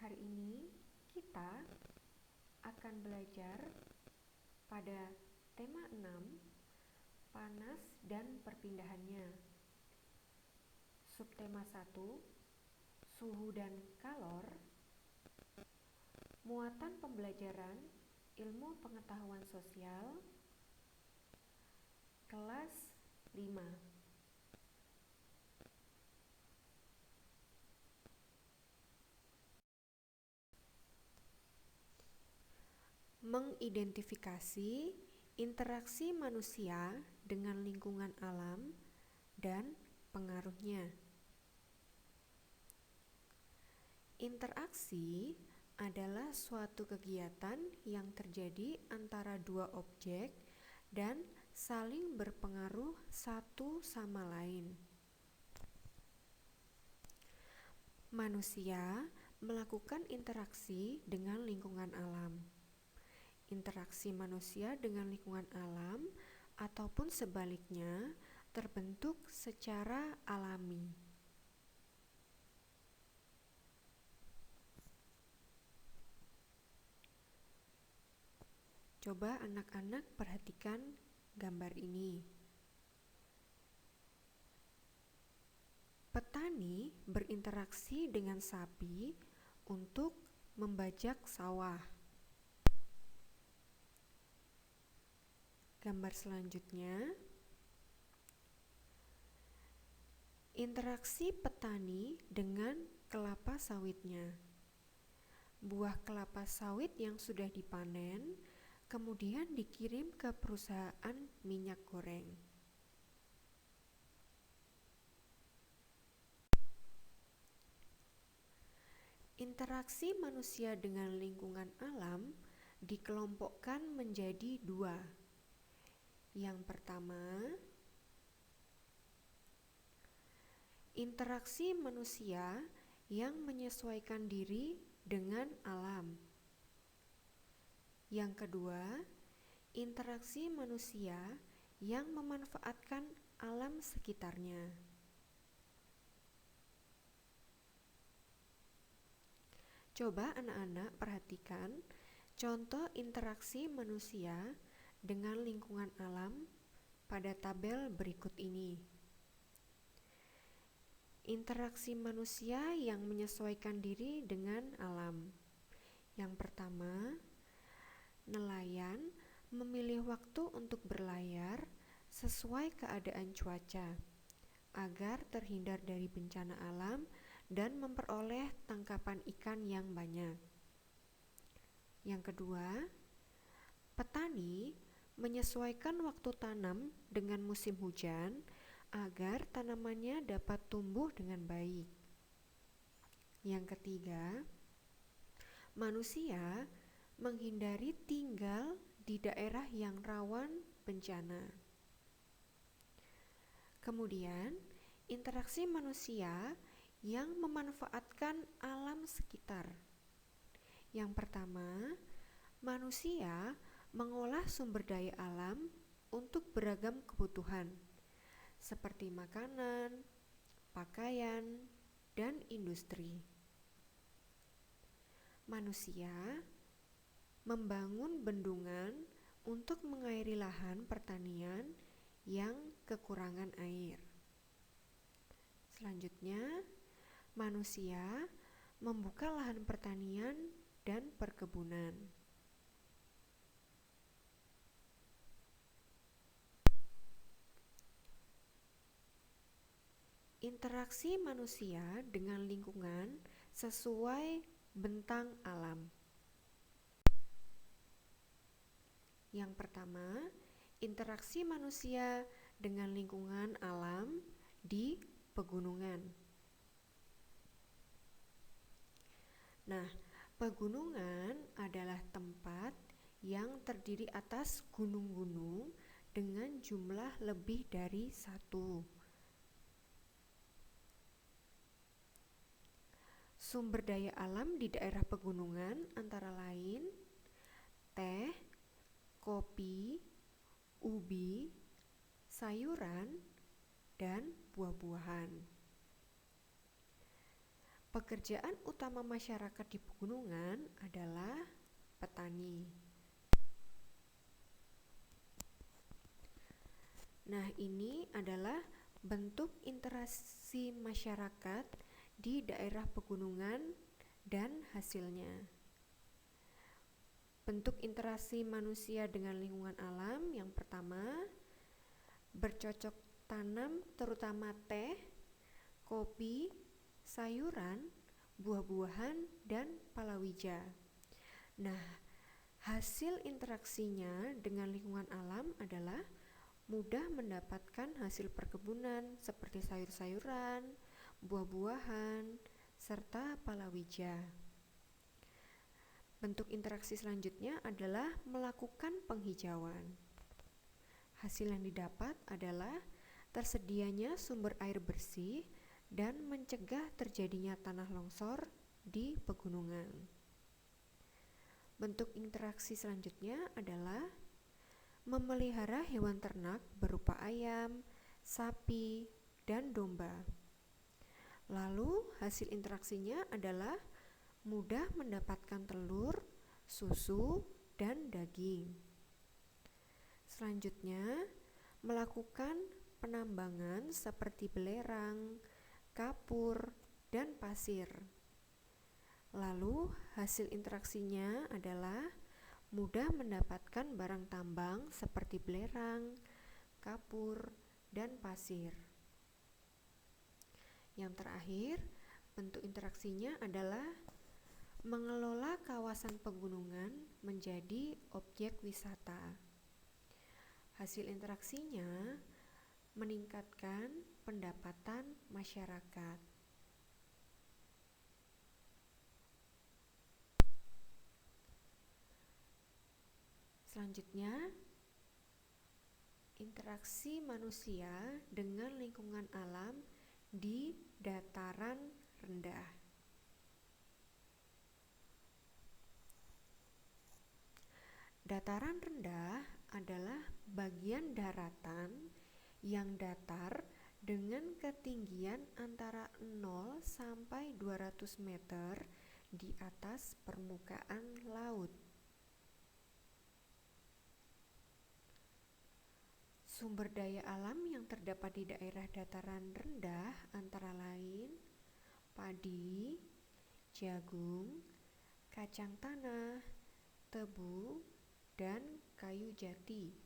Hari ini kita akan belajar pada tema 6, panas dan perpindahannya. Subtema 1, suhu dan kalor. Muatan pembelajaran ilmu pengetahuan sosial kelas 5. Mengidentifikasi interaksi manusia dengan lingkungan alam dan pengaruhnya. Interaksi adalah suatu kegiatan yang terjadi antara dua objek dan saling berpengaruh satu sama lain. Manusia melakukan interaksi dengan lingkungan alam. Interaksi manusia dengan lingkungan alam ataupun sebaliknya terbentuk secara alami. Coba anak-anak perhatikan gambar ini. Petani berinteraksi dengan sapi untuk membajak sawah. Gambar selanjutnya, interaksi petani dengan kelapa sawitnya. Buah kelapa sawit yang sudah dipanen kemudian dikirim ke perusahaan minyak goreng. Interaksi manusia dengan lingkungan alam dikelompokkan menjadi dua. Yang pertama, interaksi manusia yang menyesuaikan diri dengan alam. Yang kedua, interaksi manusia yang memanfaatkan alam sekitarnya. Coba anak-anak perhatikan contoh interaksi manusia dengan lingkungan alam pada tabel berikut ini. Interaksi manusia yang menyesuaikan diri dengan alam. Yang pertama, nelayan memilih waktu untuk berlayar sesuai keadaan cuaca agar terhindar dari bencana alam dan memperoleh tangkapan ikan yang banyak. Yang kedua, petani menyesuaikan waktu tanam dengan musim hujan agar tanamannya dapat tumbuh dengan baik. Yang ketiga, manusia menghindari tinggal di daerah yang rawan bencana. Kemudian, interaksi manusia yang memanfaatkan alam sekitar. Yang pertama, manusia mengolah sumber daya alam untuk beragam kebutuhan, seperti makanan, pakaian, dan industri. Manusia membangun bendungan untuk mengairi lahan pertanian yang kekurangan air. Selanjutnya, manusia membuka lahan pertanian dan perkebunan. Interaksi manusia dengan lingkungan sesuai bentang alam. Yang pertama, interaksi manusia dengan lingkungan alam di pegunungan. Nah, pegunungan adalah tempat yang terdiri atas gunung-gunung dengan jumlah lebih dari satu. Sumber daya alam di daerah pegunungan antara lain teh, kopi, ubi, sayuran, dan buah-buahan. Pekerjaan utama masyarakat di pegunungan adalah petani. Nah, ini adalah bentuk interaksi masyarakat di daerah pegunungan dan hasilnya. Bentuk interaksi manusia dengan lingkungan alam yang pertama, bercocok tanam terutama teh, kopi, sayuran, buah-buahan, dan palawija. Nah, hasil interaksinya dengan lingkungan alam adalah mudah mendapatkan hasil perkebunan seperti sayur-sayuran, buah-buahan, serta palawija. Bentuk interaksi selanjutnya adalah melakukan penghijauan. Hasil yang didapat adalah tersedianya sumber air bersih dan mencegah terjadinya tanah longsor di pegunungan. Bentuk interaksi selanjutnya adalah memelihara hewan ternak berupa ayam, sapi, dan domba. Lalu hasil interaksinya adalah mudah mendapatkan telur, susu, dan daging. Selanjutnya, melakukan penambangan seperti belerang, kapur, dan pasir. Lalu hasil interaksinya adalah mudah mendapatkan barang tambang seperti belerang, kapur, dan pasir. Yang terakhir, bentuk interaksinya adalah mengelola kawasan pegunungan menjadi objek wisata. Hasil interaksinya meningkatkan pendapatan masyarakat. Selanjutnya, interaksi manusia dengan lingkungan alam di dataran rendah. Dataran rendah adalah bagian daratan yang datar dengan ketinggian antara 0 sampai 200 meter di atas permukaan laut. Sumber daya alam yang terdapat di daerah dataran rendah antara lain padi, jagung, kacang tanah, tebu, dan kayu jati.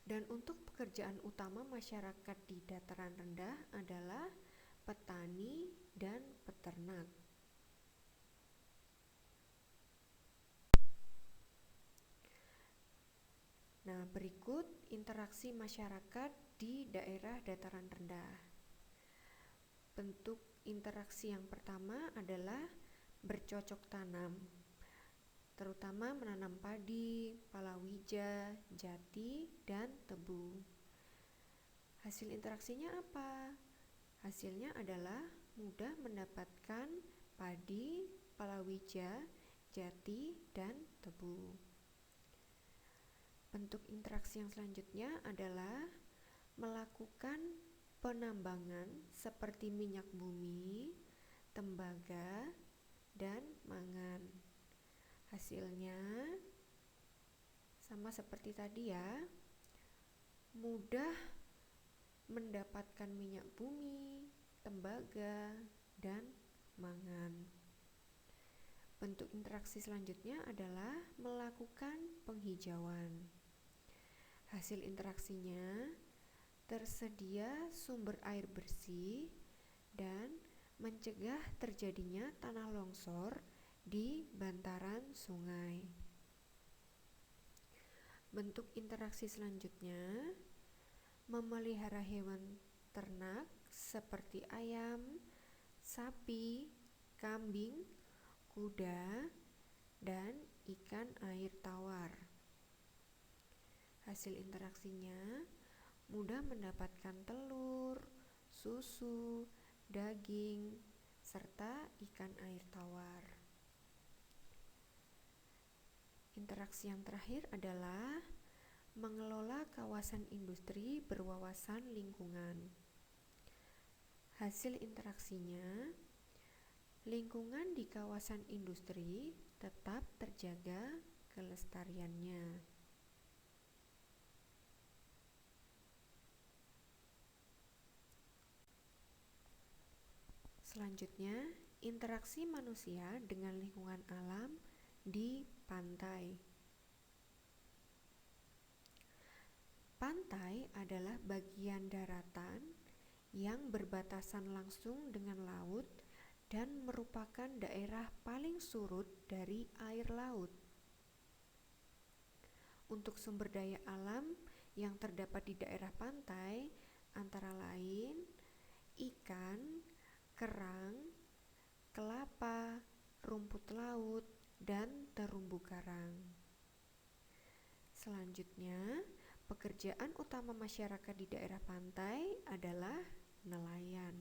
Dan untuk pekerjaan utama masyarakat di dataran rendah adalah petani dan peternak. Nah, berikut interaksi masyarakat di daerah dataran rendah. Bentuk interaksi yang pertama adalah bercocok tanam, terutama menanam padi, palawija, jati, dan tebu. Hasil interaksinya apa? Hasilnya adalah mudah mendapatkan padi, palawija, jati, dan tebu. Bentuk interaksi yang selanjutnya adalah melakukan penambangan seperti minyak bumi, tembaga, dan mangan. Hasilnya sama seperti tadi ya, mudah mendapatkan minyak bumi, tembaga, dan mangan. Bentuk interaksi selanjutnya adalah melakukan penghijauan. Hasil interaksinya tersedia sumber air bersih dan mencegah terjadinya tanah longsor di bantaran sungai. Bentuk interaksi selanjutnya memelihara hewan ternak seperti ayam, sapi, kambing, kuda, dan ikan air tawar. Hasil interaksinya mudah mendapatkan telur, susu, daging, serta ikan air tawar. Interaksi yang terakhir adalah mengelola kawasan industri berwawasan lingkungan. Hasil interaksinya, lingkungan di kawasan industri tetap terjaga kelestariannya. Selanjutnya, interaksi manusia dengan lingkungan alam di pantai. Pantai adalah bagian daratan yang berbatasan langsung dengan laut dan merupakan daerah paling surut dari air laut. Untuk sumber daya alam yang terdapat di daerah pantai antara lain ikan, kerang, kelapa, rumput laut, dan terumbu karang. Selanjutnya, pekerjaan utama masyarakat di daerah pantai adalah nelayan.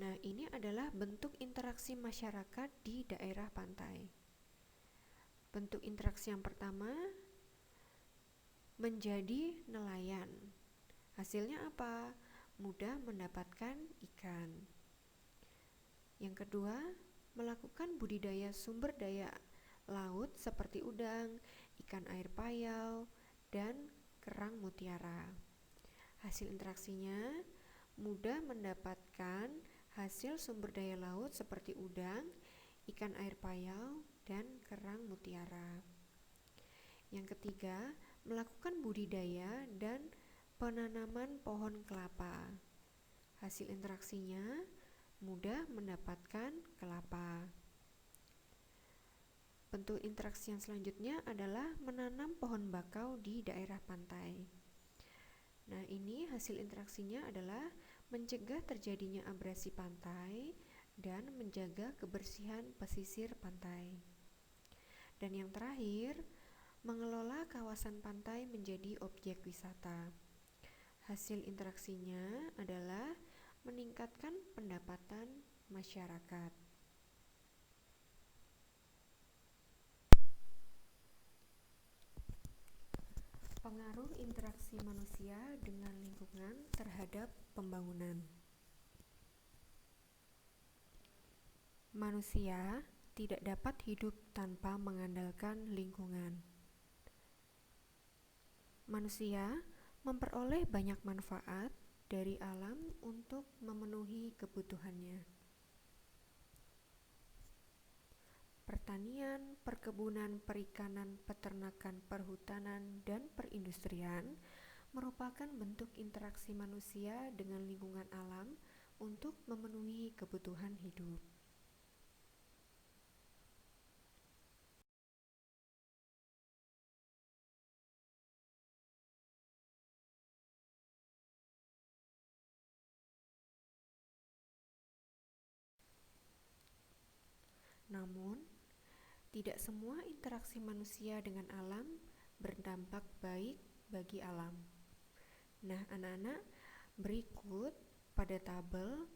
Nah, ini adalah bentuk interaksi masyarakat di daerah pantai. Bentuk interaksi yang pertama, menjadi nelayan. Hasilnya apa? Mudah mendapatkan ikan. Yang kedua, melakukan budidaya sumber daya laut seperti udang, ikan air payau, dan kerang mutiara. Hasil interaksinya, mudah mendapatkan hasil sumber daya laut seperti udang, ikan air payau, dan kerang mutiara. Yang ketiga, melakukan budidaya dan penanaman pohon kelapa. Hasil interaksinya, mudah mendapatkan kelapa. Bentuk interaksi yang selanjutnya adalah menanam pohon bakau di daerah pantai. Nah, ini hasil interaksinya adalah mencegah terjadinya abrasi pantai dan menjaga kebersihan pesisir pantai. Dan yang terakhir, mengelola kawasan pantai menjadi objek wisata. Hasil interaksinya adalah meningkatkan pendapatan masyarakat. Pengaruh interaksi manusia dengan lingkungan terhadap pembangunan. Manusia tidak dapat hidup tanpa mengandalkan lingkungan. Manusia memperoleh banyak manfaat dari alam untuk memenuhi kebutuhannya. Pertanian, perkebunan, perikanan, peternakan, perhutanan, dan perindustrian merupakan bentuk interaksi manusia dengan lingkungan alam untuk memenuhi kebutuhan hidup. Namun, tidak semua interaksi manusia dengan alam berdampak baik bagi alam. Nah, anak-anak, berikut pada tabel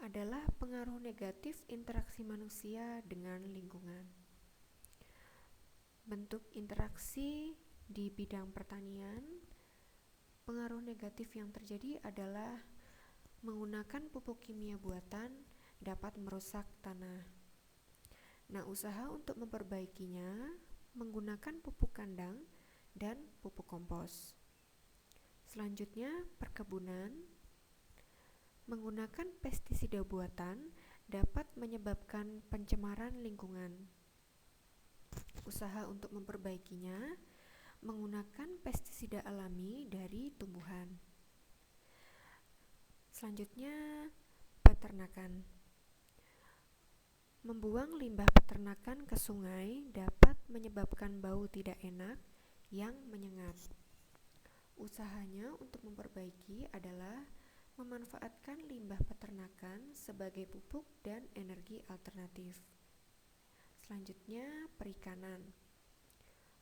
adalah pengaruh negatif interaksi manusia dengan lingkungan. Bentuk interaksi di bidang pertanian, pengaruh negatif yang terjadi adalah menggunakan pupuk kimia buatan dapat merusak tanah. Nah, usaha untuk memperbaikinya menggunakan pupuk kandang dan pupuk kompos. Selanjutnya, perkebunan. Menggunakan pestisida buatan dapat menyebabkan pencemaran lingkungan. Usaha untuk memperbaikinya menggunakan pestisida alami dari tumbuhan. Selanjutnya, peternakan. Membuang limbah peternakan ke sungai dapat menyebabkan bau tidak enak yang menyengat. Usahanya untuk memperbaiki adalah memanfaatkan limbah peternakan sebagai pupuk dan energi alternatif. Selanjutnya, perikanan.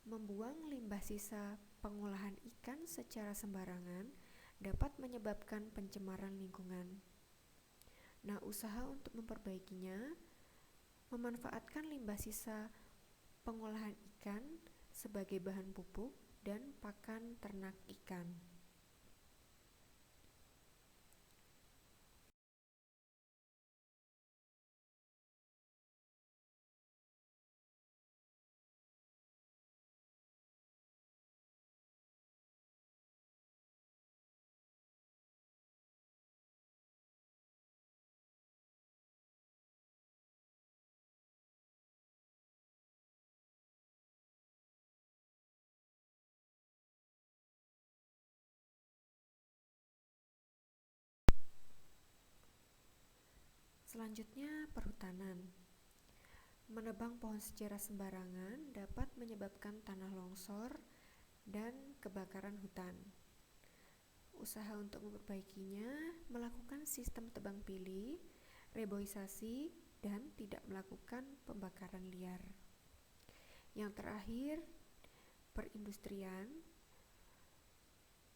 Membuang limbah sisa pengolahan ikan secara sembarangan dapat menyebabkan pencemaran lingkungan. Nah, usaha untuk memperbaikinya memanfaatkan limbah sisa pengolahan ikan sebagai bahan pupuk dan pakan ternak ikan. Selanjutnya, perhutanan. Menebang pohon secara sembarangan dapat menyebabkan tanah longsor dan kebakaran hutan. Usaha untuk memperbaikinya melakukan sistem tebang pilih, reboisasi, dan tidak melakukan pembakaran liar. Yang terakhir, perindustrian.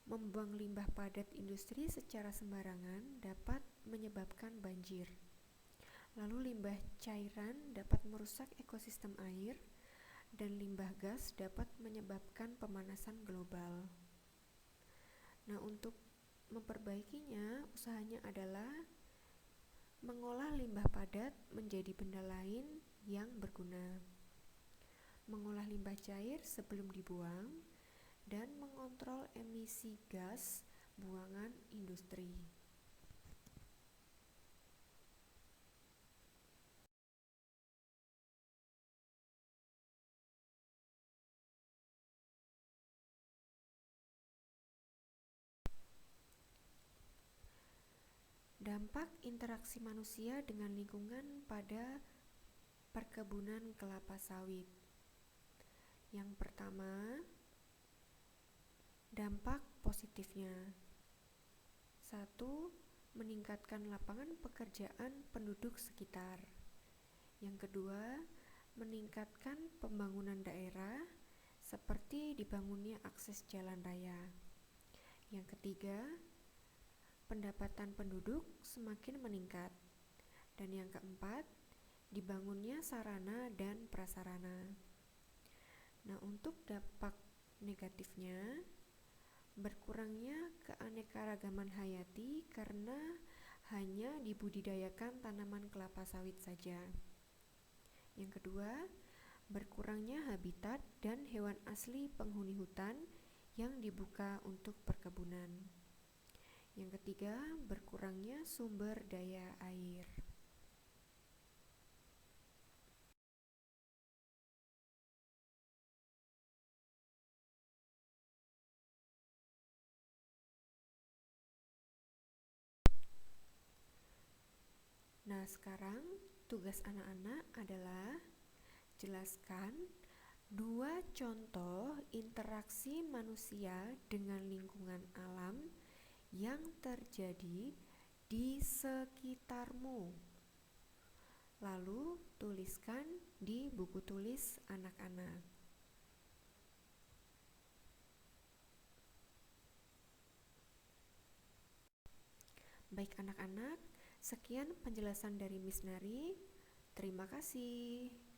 Membuang limbah padat industri secara sembarangan dapat menyebabkan banjir. Lalu limbah cairan dapat merusak ekosistem air, dan limbah gas dapat menyebabkan pemanasan global. Nah, untuk memperbaikinya, usahanya adalah mengolah limbah padat menjadi benda lain yang berguna, mengolah limbah cair sebelum dibuang, dan mengontrol emisi gas buangan industri. Dampak interaksi manusia dengan lingkungan pada perkebunan kelapa sawit. Yang pertama, dampak positifnya. 1. Meningkatkan lapangan pekerjaan penduduk sekitar. Yang kedua, meningkatkan pembangunan daerah seperti dibangunnya akses jalan raya. Yang ketiga, pendapatan penduduk semakin meningkat. Dan yang keempat, dibangunnya sarana dan prasarana. Nah, untuk dampak negatifnya, berkurangnya keanekaragaman hayati karena hanya dibudidayakan tanaman kelapa sawit saja. Yang kedua, berkurangnya habitat dan hewan asli penghuni hutan yang dibuka untuk perkebunan. Yang ketiga, berkurangnya sumber daya air. Nah, sekarang tugas anak-anak adalah jelaskan 2 contoh interaksi manusia dengan lingkungan alam yang terjadi di sekitarmu. Lalu tuliskan di buku tulis anak-anak. Baik anak-anak, sekian penjelasan dari Miss Nari. Terima kasih.